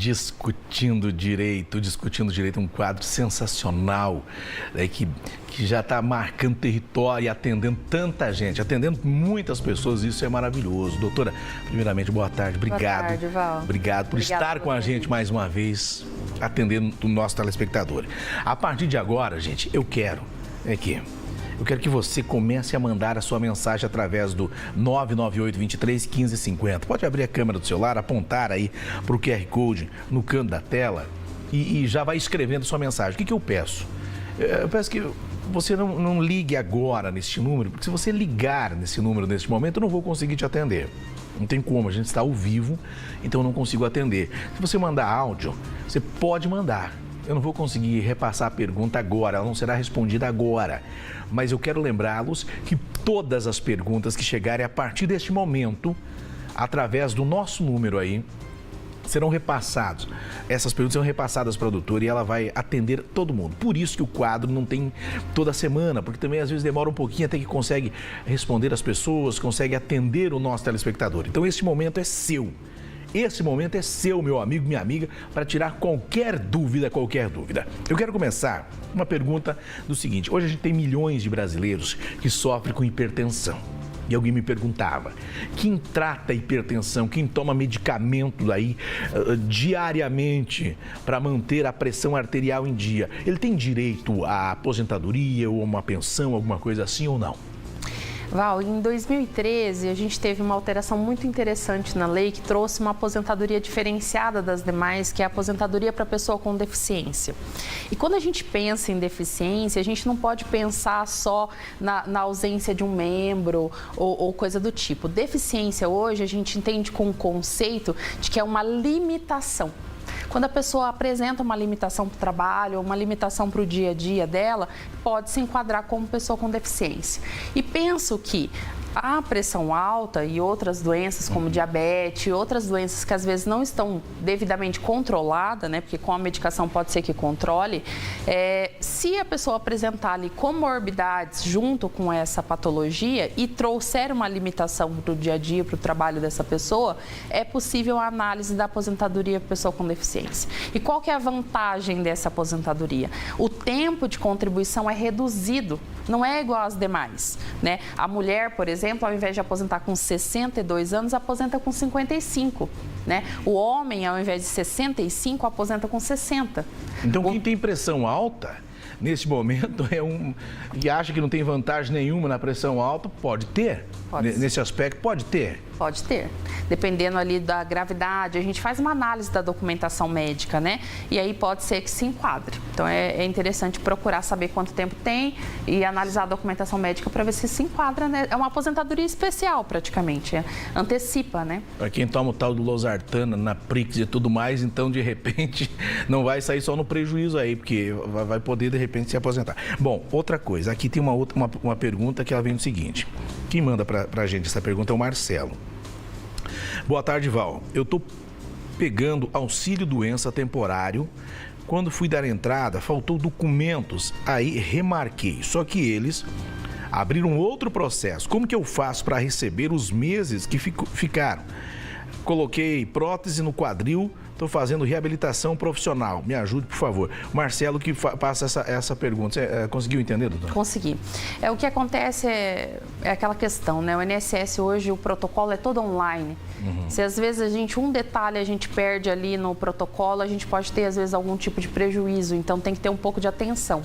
Discutindo Direito, um quadro sensacional, né, que já está marcando território e atendendo tanta gente, atendendo muitas pessoas, isso é maravilhoso. Doutora, primeiramente, boa tarde, obrigado. Boa tarde, Val. Obrigado por estar com a gente mais uma vez, atendendo o nosso telespectador. A partir de agora, gente, eu quero que você comece a mandar a sua mensagem através do 998-23-1550. Pode abrir a câmera do celular, apontar aí para o QR Code no canto da tela e já vai escrevendo sua mensagem. O que eu peço? Eu peço que você não ligue agora neste número, porque se você ligar nesse número neste momento, eu não vou conseguir te atender. Não tem como, a gente está ao vivo, então eu não consigo atender. Se você mandar áudio, você pode mandar. Eu não vou conseguir repassar a pergunta agora, ela não será respondida agora. Mas eu quero lembrá-los que todas as perguntas que chegarem a partir deste momento, através do nosso número aí, serão repassados. Essas perguntas serão repassadas para a doutora e ela vai atender todo mundo. Por isso que o quadro não tem toda semana, porque também às vezes demora um pouquinho até que consegue responder as pessoas, consegue atender o nosso telespectador. Então esse momento é seu. Esse momento é seu, meu amigo, minha amiga, para tirar qualquer dúvida. Eu quero começar uma pergunta do seguinte. Hoje a gente tem milhões de brasileiros que sofrem com hipertensão. E alguém me perguntava, quem trata a hipertensão, quem toma medicamento aí diariamente para manter a pressão arterial em dia, ele tem direito à aposentadoria ou a uma pensão, alguma coisa assim ou não? Val, em 2013, a gente teve uma alteração muito interessante na lei que trouxe uma aposentadoria diferenciada das demais, que é a aposentadoria para pessoa com deficiência. E quando a gente pensa em deficiência, a gente não pode pensar só na ausência de um membro ou coisa do tipo. Deficiência hoje a gente entende com o conceito de que é uma limitação. Quando a pessoa apresenta uma limitação para o trabalho ou uma limitação para o dia a dia dela, pode se enquadrar como pessoa com deficiência. E penso que a pressão alta e outras doenças como diabetes, outras doenças que às vezes não estão devidamente controladas, né? Porque com a medicação pode ser que controle, se a pessoa apresentar ali comorbidades junto com essa patologia e trouxer uma limitação para o dia a dia, para o trabalho dessa pessoa, é possível a análise da aposentadoria para pessoa com deficiência. E qual que é a vantagem dessa aposentadoria? O tempo de contribuição é reduzido, não é igual às demais, né? A mulher, por exemplo, ao invés de aposentar com 62 anos, aposenta com 55, né? O homem, ao invés de 65, aposenta com 60. Então, quem tem pressão alta, nesse momento, e acha que não tem vantagem nenhuma na pressão alta, pode ter? Nesse aspecto, pode ter? Pode ter. Dependendo ali da gravidade, a gente faz uma análise da documentação médica, né? E aí pode ser que se enquadre. Então, é interessante procurar saber quanto tempo tem e analisar a documentação médica para ver se enquadra, né? É uma aposentadoria especial, praticamente. Antecipa, né? Para quem toma o tal do losartana, Naprix e tudo mais, então, de repente, não vai sair só no prejuízo aí, porque vai poder, de repente, se aposentar. Bom, outra coisa. Aqui tem uma pergunta que ela vem do seguinte. Quem manda para a gente essa pergunta é o Marcelo. Boa tarde, Val. Eu estou pegando auxílio-doença temporário. Quando fui dar entrada, faltou documentos. Aí remarquei. Só que eles abriram outro processo. Como que eu faço para receber os meses que ficaram? Coloquei prótese no quadril. Estou fazendo reabilitação profissional. Me ajude, por favor. Marcelo que passa essa pergunta. Você conseguiu entender, doutor? Consegui. O que acontece é aquela questão, né? O INSS hoje, o protocolo é todo online. Se às vezes um detalhe a gente perde ali no protocolo, a gente pode ter às vezes algum tipo de prejuízo, então tem que ter um pouco de atenção.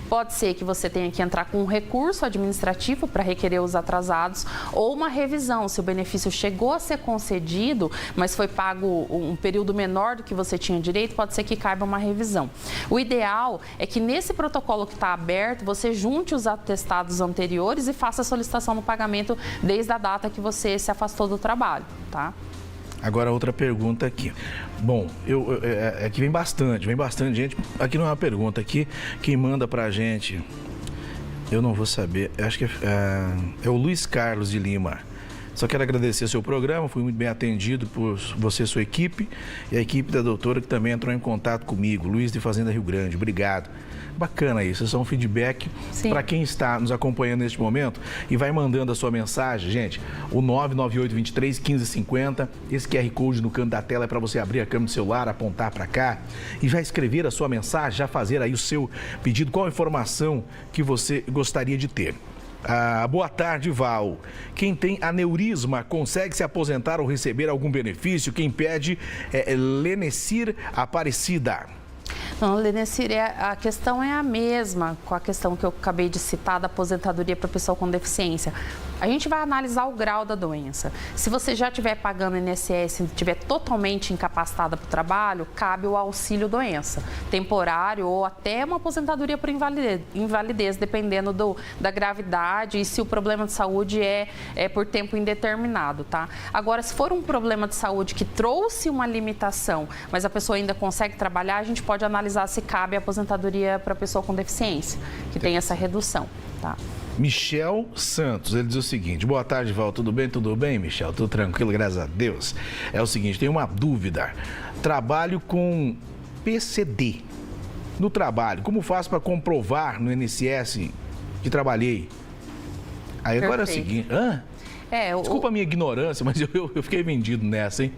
Pode ser que você tenha que entrar com um recurso administrativo para requerer os atrasados ou uma revisão, se o benefício chegou a ser concedido, mas foi pago um período menor do que você tinha direito, pode ser que caiba uma revisão. O ideal é que nesse protocolo que está aberto, você junte os atestados anteriores e faça a solicitação no pagamento desde a data que você se afastou do trabalho, tá? Agora, outra pergunta aqui. Bom, aqui vem bastante gente. Aqui não é uma pergunta, aqui quem manda pra gente, eu não vou saber, acho que é o Luiz Carlos de Lima. Só quero agradecer o seu programa, fui muito bem atendido por você e sua equipe e a equipe da doutora que também entrou em contato comigo, Luiz de Fazenda Rio Grande. Obrigado. Bacana isso, isso é um feedback para quem está nos acompanhando neste momento e vai mandando a sua mensagem, gente, o 998-23-1550, esse QR Code no canto da tela é para você abrir a câmera do celular, apontar para cá e já escrever a sua mensagem, já fazer aí o seu pedido, qual a informação que você gostaria de ter. Boa tarde, Val. Quem tem aneurisma consegue se aposentar ou receber algum benefício? Quem pede é Lenecir Aparecida. Não, Lenecir, a questão é a mesma com a questão que eu acabei de citar da aposentadoria para pessoa com deficiência. A gente vai analisar o grau da doença. Se você já estiver pagando INSS e estiver totalmente incapacitada para o trabalho, cabe o auxílio doença, temporário ou até uma aposentadoria por invalidez, dependendo da gravidade e se o problema de saúde é por tempo indeterminado, tá? Agora, se for um problema de saúde que trouxe uma limitação, mas a pessoa ainda consegue trabalhar, a gente pode analisar se cabe a aposentadoria para pessoa com deficiência, que tem essa redução, tá? Michel Santos, ele diz o seguinte: boa tarde, Val, tudo bem? Tudo bem, Michel? Tudo tranquilo, graças a Deus. É o seguinte, tem uma dúvida. Trabalho com PCD no trabalho. Como faço para comprovar no INSS que trabalhei? Aí agora é o seguinte... Desculpa a minha ignorância, mas eu fiquei vendido nessa, hein?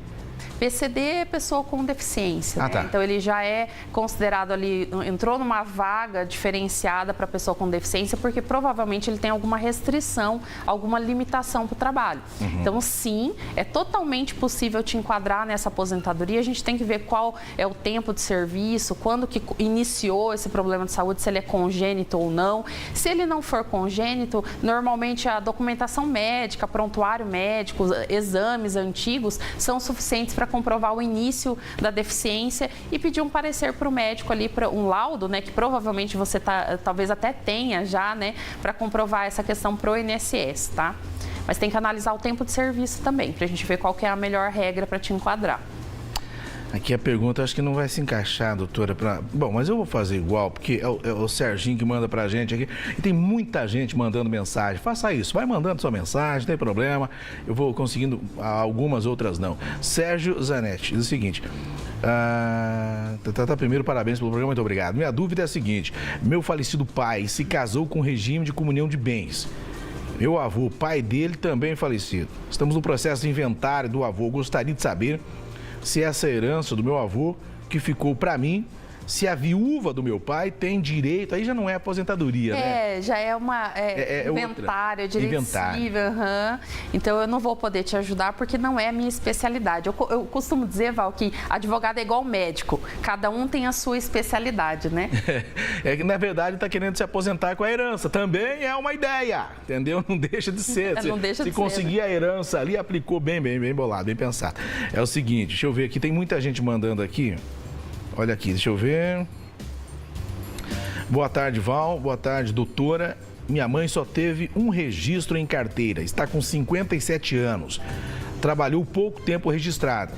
PCD é pessoa com deficiência, né? Tá. Então ele já é considerado ali, entrou numa vaga diferenciada para pessoa com deficiência, porque provavelmente ele tem alguma restrição, alguma limitação para o trabalho. Então sim, é totalmente possível te enquadrar nessa aposentadoria. A gente tem que ver qual é o tempo de serviço, quando que iniciou esse problema de saúde, se ele é congênito ou não. Se ele não for congênito, normalmente a documentação médica, prontuário médico, exames antigos são suficientes para comprovar o início da deficiência e pedir um parecer para o médico ali, para um laudo, né, que provavelmente você talvez até tenha já, né, para comprovar essa questão para o INSS, tá? Mas tem que analisar o tempo de serviço também, para a gente ver qual que é a melhor regra para te enquadrar. Aqui a pergunta acho que não vai se encaixar, doutora. Bom, mas eu vou fazer igual, porque é o Serginho que manda pra gente aqui. E tem muita gente mandando mensagem. Faça isso, vai mandando sua mensagem, não tem problema. Eu vou conseguindo algumas, outras não. Sérgio Zanetti diz o seguinte. Primeiro, parabéns pelo programa, muito obrigado. Minha dúvida é a seguinte: meu falecido pai se casou com regime de comunhão de bens. Meu avô, pai dele, também falecido. Estamos no processo de inventário do avô. Gostaria de saber se essa herança do meu avô, que ficou para mim, se a viúva do meu pai tem direito, aí já não é aposentadoria, né? Já é uma inventário, é direito civil. Então eu não vou poder te ajudar porque não é a minha especialidade. Eu costumo dizer, Val, que advogado é igual médico, cada um tem a sua especialidade, né? É que na verdade está querendo se aposentar com a herança, também é uma ideia, entendeu? Não deixa de ser. Não deixa de ser. Se conseguir a herança ali, aplicou bem bolado, bem pensado. É o seguinte, deixa eu ver aqui, tem muita gente mandando aqui. Olha aqui, deixa eu ver. Boa tarde, Val. Boa tarde, doutora. Minha mãe só teve um registro em carteira. Está com 57 anos. Trabalhou pouco tempo registrada.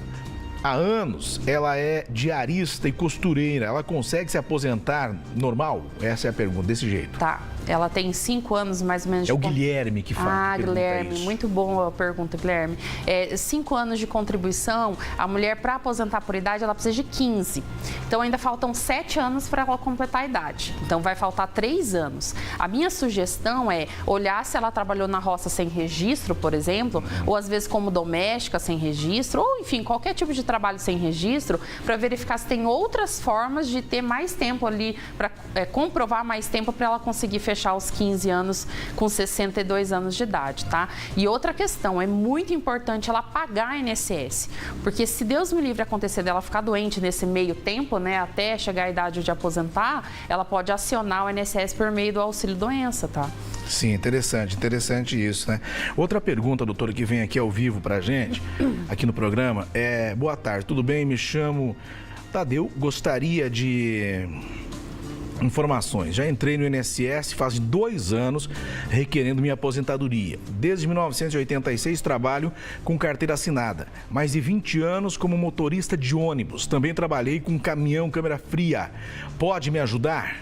Há anos, ela é diarista e costureira. Ela consegue se aposentar normal? Essa é a pergunta, desse jeito. Tá. Ela tem 5 anos mais ou menos de... É o Guilherme que fala. Guilherme, isso. Muito boa a pergunta, Guilherme. 5 anos de contribuição, a mulher para aposentar por idade, ela precisa de 15. Então ainda faltam 7 anos para ela completar a idade. Então vai faltar 3 anos. A minha sugestão é olhar se ela trabalhou na roça sem registro, por exemplo, ou às vezes como doméstica sem registro, ou enfim, qualquer tipo de trabalho sem registro, para verificar se tem outras formas de ter mais tempo ali, para comprovar mais tempo para ela conseguir fechar os 15 anos com 62 anos de idade, tá? E outra questão, é muito importante ela pagar a INSS, porque se Deus me livre acontecer dela ficar doente nesse meio tempo, né, até chegar a idade de aposentar, ela pode acionar o INSS por meio do auxílio-doença, tá? Sim, interessante isso, né? Outra pergunta, doutora, que vem aqui ao vivo pra gente, aqui no programa, boa tarde, tudo bem? Me chamo Tadeu, gostaria de informações. Já entrei no INSS faz 2 anos requerendo minha aposentadoria. Desde 1986 trabalho com carteira assinada. Mais de 20 anos como motorista de ônibus. Também trabalhei com caminhão câmera fria. Pode me ajudar?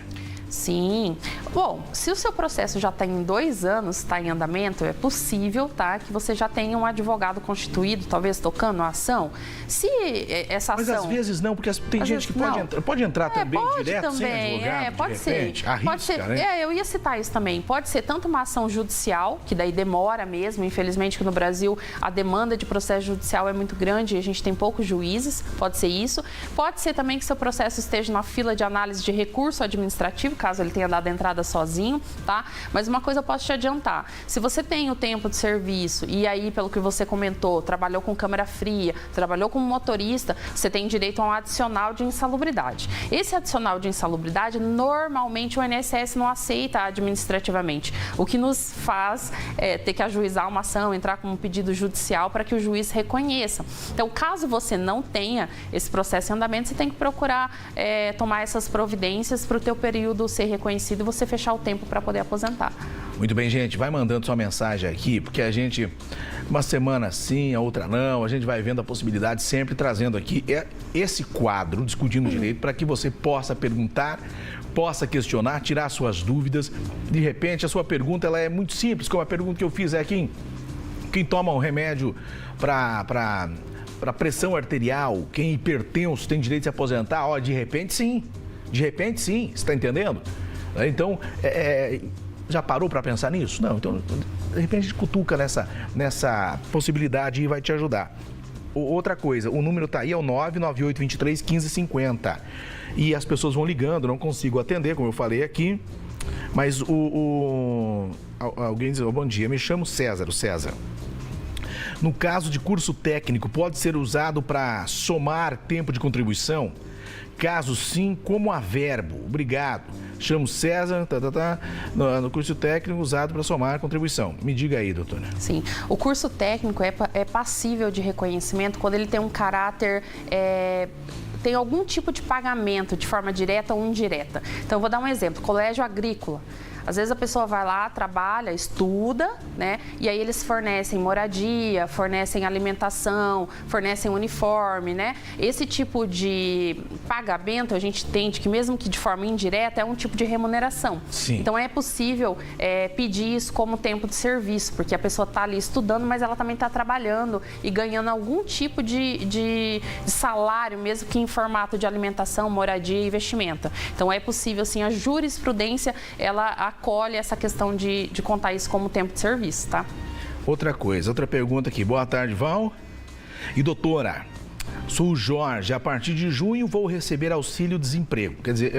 Sim. Bom, se o seu processo já está em 2 anos, está em andamento, é possível, tá, que você já tenha um advogado constituído, talvez tocando a ação. Se essa ação... Mas às vezes não, porque tem gente que pode entrar também direto também, sem advogado, pode de repente, ser. arrisca, Pode ser, né? eu ia citar isso também. Pode ser tanto uma ação judicial, que daí demora mesmo, infelizmente que no Brasil a demanda de processo judicial é muito grande e a gente tem poucos juízes, pode ser isso. Pode ser também que seu processo esteja na fila de análise de recurso administrativo, caso ele tenha dado a entrada sozinho, tá? Mas uma coisa eu posso te adiantar, se você tem o tempo de serviço e aí, pelo que você comentou, trabalhou com câmera fria, trabalhou como motorista, você tem direito a um adicional de insalubridade. Esse adicional de insalubridade, normalmente o INSS não aceita administrativamente, o que nos faz ter que ajuizar uma ação, entrar com um pedido judicial para que o juiz reconheça. Então, caso você não tenha esse processo em andamento, você tem que procurar tomar essas providências para o teu período ser reconhecido e você fechar o tempo para poder aposentar. Muito bem, gente, vai mandando sua mensagem aqui, porque a gente, uma semana sim, a outra não, a gente vai vendo a possibilidade, sempre trazendo aqui esse quadro, Discutindo Direito, para que você possa perguntar, possa questionar, tirar suas dúvidas. De repente, a sua pergunta ela é muito simples, como a pergunta que eu fiz é quem toma um remédio para pressão arterial, quem é hipertenso tem direito de se aposentar? De repente sim, você está entendendo? Então, já parou para pensar nisso? Não, então, de repente a gente cutuca nessa possibilidade e vai te ajudar. Outra coisa, o número está aí, é o 998231550. E as pessoas vão ligando, não consigo atender, como eu falei aqui, mas alguém diz, bom dia, me chamo César, No caso de curso técnico, pode ser usado para somar tempo de contribuição? Caso sim, como averbo? Obrigado. Chamo César, no curso técnico usado para somar contribuição. Me diga aí, doutora. Sim, o curso técnico é passível de reconhecimento quando ele tem um caráter... tem algum tipo de pagamento de forma direta ou indireta. Então, eu vou dar um exemplo. Colégio agrícola. Às vezes a pessoa vai lá, trabalha, estuda, né? E aí eles fornecem moradia, fornecem alimentação, fornecem uniforme, né? Esse tipo de pagamento a gente entende que mesmo que de forma indireta é um tipo de remuneração. Sim. Então é possível pedir isso como tempo de serviço, porque a pessoa está ali estudando, mas ela também está trabalhando e ganhando algum tipo de salário, mesmo que em formato de alimentação, moradia e vestimenta. Então é possível, sim, a jurisprudência, ela acolhe essa questão de contar isso como tempo de serviço, tá? Outra pergunta aqui. Boa tarde, Val. E doutora, sou o Jorge, a partir de junho vou receber auxílio-desemprego. Quer dizer,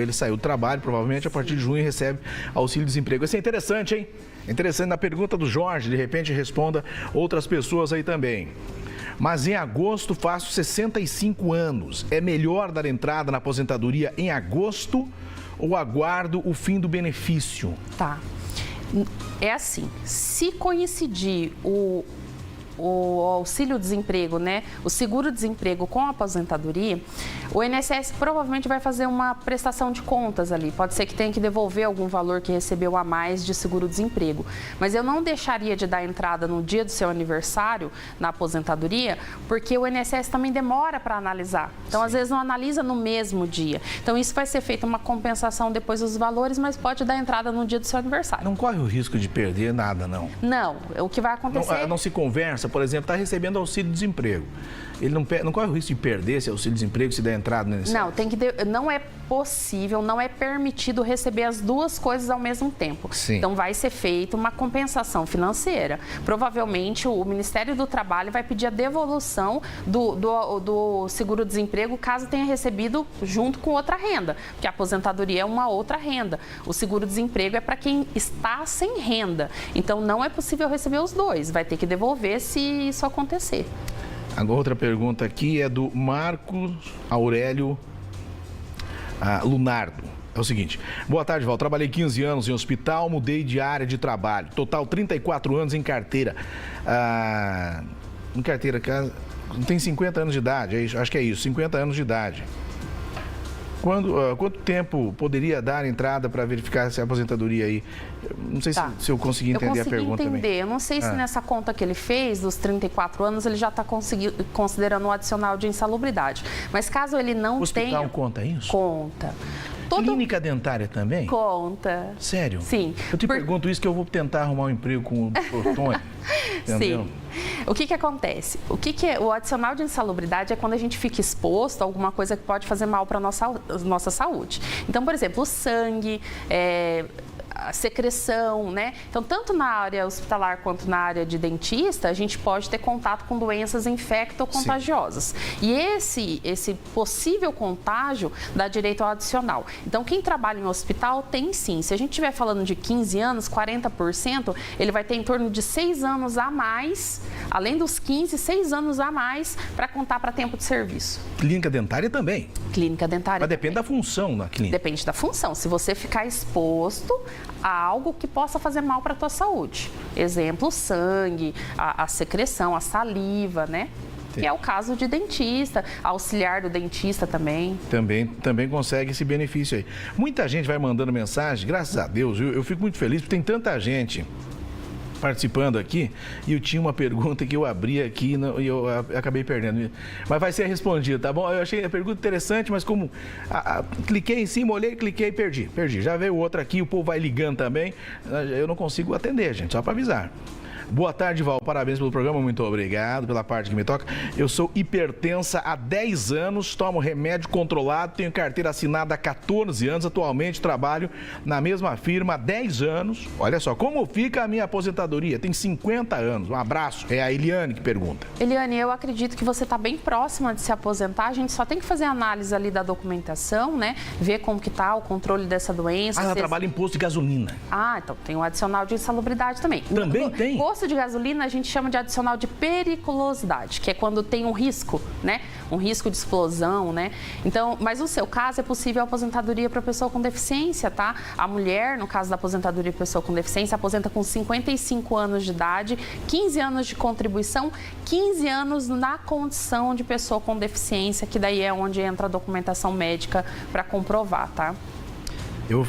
ele saiu do trabalho, provavelmente a partir de junho recebe auxílio-desemprego. Isso é interessante, hein? Interessante na pergunta do Jorge, de repente responda outras pessoas aí também. Mas em agosto faço 65 anos. É melhor dar entrada na aposentadoria em agosto ou aguardo o fim do benefício? Tá. É assim, se coincidir o auxílio-desemprego, né, o seguro-desemprego com a aposentadoria, o INSS provavelmente vai fazer uma prestação de contas ali. Pode ser que tenha que devolver algum valor que recebeu a mais de seguro-desemprego. Mas eu não deixaria de dar entrada no dia do seu aniversário na aposentadoria, porque o INSS também demora para analisar. Então, às vezes, não analisa no mesmo dia. Então, isso vai ser feita uma compensação depois dos valores, mas pode dar entrada no dia do seu aniversário. Não corre o risco de perder nada, não? Não. O que vai acontecer... Não se conversa, por exemplo, está recebendo auxílio-desemprego. Ele não corre o risco de perder esse auxílio-desemprego se der entrada nesse... Não, não é possível, não é permitido receber as duas coisas ao mesmo tempo. Sim. Então, vai ser feita uma compensação financeira. Provavelmente, o Ministério do Trabalho vai pedir a devolução do seguro-desemprego caso tenha recebido junto com outra renda, porque a aposentadoria é uma outra renda. O seguro-desemprego é para quem está sem renda. Então, não é possível receber os dois. Vai ter que devolver se isso acontecer. Agora, outra pergunta aqui é do Marcos Aurélio Lunardo. É o seguinte: boa tarde, Val. Trabalhei 15 anos em hospital, mudei de área de trabalho. Total 34 anos em carteira. Em carteira, tem 50 anos de idade, acho que é isso, 50 anos de idade. Quanto tempo poderia dar entrada para verificar essa aposentadoria aí? Não sei se eu consegui entender a pergunta também. Eu não sei se nessa conta que ele fez, dos 34 anos, ele já está considerando o adicional de insalubridade. Mas caso ele não tenha... O hospital conta isso? Conta. Clínica dentária também? Conta. Sério? Sim. Eu te pergunto isso que eu vou tentar arrumar um emprego com o Dr. Tony. Entendeu? Sim. O que acontece? O adicional de insalubridade é quando a gente fica exposto a alguma coisa que pode fazer mal para a nossa saúde. Então, por exemplo, o sangue, a secreção, né? Então, tanto na área hospitalar quanto na área de dentista, a gente pode ter contato com doenças infecto-contagiosas. E esse possível contágio dá direito ao adicional. Então, quem trabalha em hospital tem sim. Se a gente estiver falando de 15 anos, 40%, ele vai ter em torno de 6 anos a mais, além dos 15, 6 anos a mais para contar para tempo de serviço. Clínica dentária também? Clínica dentária. Mas depende da função da clínica. Depende da função. Se você ficar exposto a algo que possa fazer mal para a tua saúde. Exemplo, o sangue, a secreção, a saliva, né? Que é o caso de dentista, auxiliar do dentista também. Também consegue esse benefício aí. Muita gente vai mandando mensagem, graças a Deus, eu fico muito feliz porque tem tanta gente participando aqui e eu tinha uma pergunta que eu abri aqui e eu acabei perdendo. Mas vai ser respondida, tá bom? Eu achei a pergunta interessante, mas como cliquei em cima, olhei, cliquei e perdi. Já veio outra aqui, o povo vai ligando também. Eu não consigo atender, gente, só para avisar. Boa tarde, Val. Parabéns pelo programa. Muito obrigado pela parte que me toca. Eu sou hipertensa há 10 anos, tomo remédio controlado, tenho carteira assinada há 14 anos. Atualmente trabalho na mesma firma há 10 anos. Olha só, como fica a minha aposentadoria? Tem 50 anos. Um abraço. É a Eliane que pergunta. Eliane, eu acredito que você está bem próxima de se aposentar. A gente só tem que fazer análise ali da documentação, né? Ver como que está o controle dessa doença. Ela trabalha em posto de gasolina. Então tem um adicional de insalubridade também. Também tem? Posto de gasolina a gente chama de adicional de periculosidade, que é quando tem um risco, né? Um risco de explosão, né? Então, mas no seu caso é possível a aposentadoria para pessoa com deficiência, tá? A mulher, no caso da aposentadoria para pessoa com deficiência, aposenta com 55 anos de idade, 15 anos de contribuição, 15 anos na condição de pessoa com deficiência, que daí é onde entra a documentação médica para comprovar, tá? Eu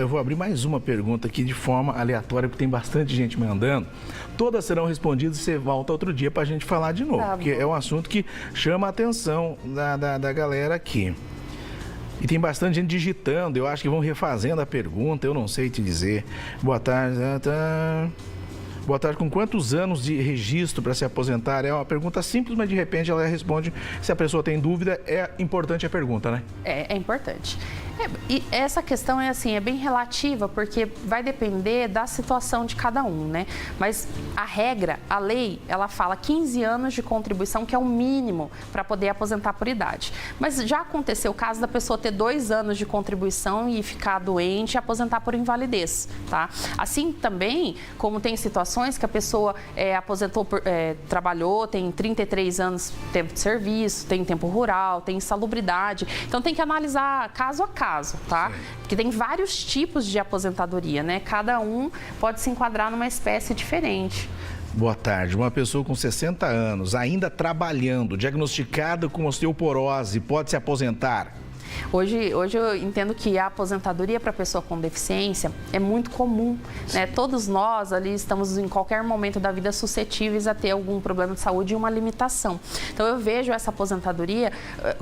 vou abrir mais uma pergunta aqui de forma aleatória, porque tem bastante gente mandando. Todas serão respondidas e você volta outro dia para a gente falar de novo, porque é um assunto que chama a atenção da galera aqui. E tem bastante gente digitando, eu acho que vão refazendo a pergunta, eu não sei te dizer. Boa tarde. Boa tarde, com quantos anos de registro para se aposentar? É uma pergunta simples, mas de repente ela responde. Se a pessoa tem dúvida, é importante a pergunta, né? É importante. E essa questão é bem relativa, porque vai depender da situação de cada um, né? Mas a regra, a lei, ela fala 15 anos de contribuição, que é o mínimo para poder aposentar por idade. Mas já aconteceu o caso da pessoa ter 2 anos de contribuição e ficar doente e aposentar por invalidez, tá? Assim também, como tem situações que a pessoa trabalhou, tem 33 anos de tempo de serviço, tem tempo rural, tem insalubridade. Então tem que analisar caso a caso. Tá? Porque tem vários tipos de aposentadoria, né? Cada um pode se enquadrar numa espécie diferente. Boa tarde. Uma pessoa com 60 anos, ainda trabalhando, diagnosticada com osteoporose, pode se aposentar? Hoje eu entendo que a aposentadoria para pessoa com deficiência é muito comum, né? Todos nós ali estamos em qualquer momento da vida suscetíveis a ter algum problema de saúde e uma limitação. Então eu vejo essa aposentadoria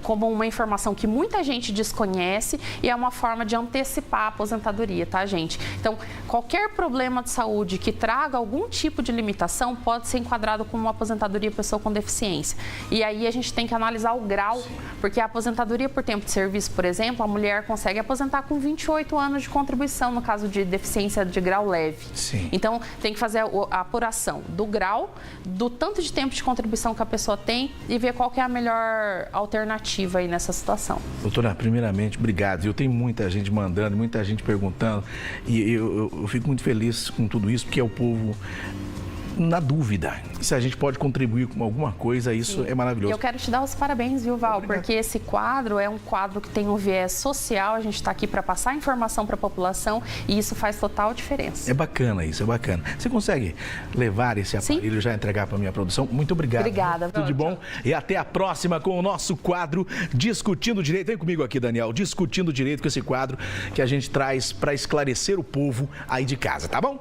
como uma informação que muita gente desconhece e é uma forma de antecipar a aposentadoria, tá, gente? Então qualquer problema de saúde que traga algum tipo de limitação pode ser enquadrado como uma aposentadoria para pessoa com deficiência. E aí a gente tem que analisar o grau, porque a aposentadoria por tempo de serviço, por exemplo, a mulher consegue aposentar com 28 anos de contribuição no caso de deficiência de grau leve. Sim. Então, tem que fazer a apuração do grau, do tanto de tempo de contribuição que a pessoa tem e ver qual que é a melhor alternativa aí nessa situação. Doutora, primeiramente, obrigado. Eu tenho muita gente mandando, muita gente perguntando e eu fico muito feliz com tudo isso, porque é o povo na dúvida. Se a gente pode contribuir com alguma coisa, isso é maravilhoso. Eu quero te dar os parabéns, viu, Val? Obrigado. Porque esse quadro é um quadro que tem um viés social, a gente está aqui para passar informação para a população e isso faz total diferença. É bacana isso, é bacana. Você consegue levar esse aparelho e já entregar para a minha produção? Muito obrigado. Obrigada. Tudo de bom. E até a próxima com o nosso quadro Discutindo Direito. Vem comigo aqui, Daniel. Discutindo Direito, com esse quadro que a gente traz para esclarecer o povo aí de casa, tá bom?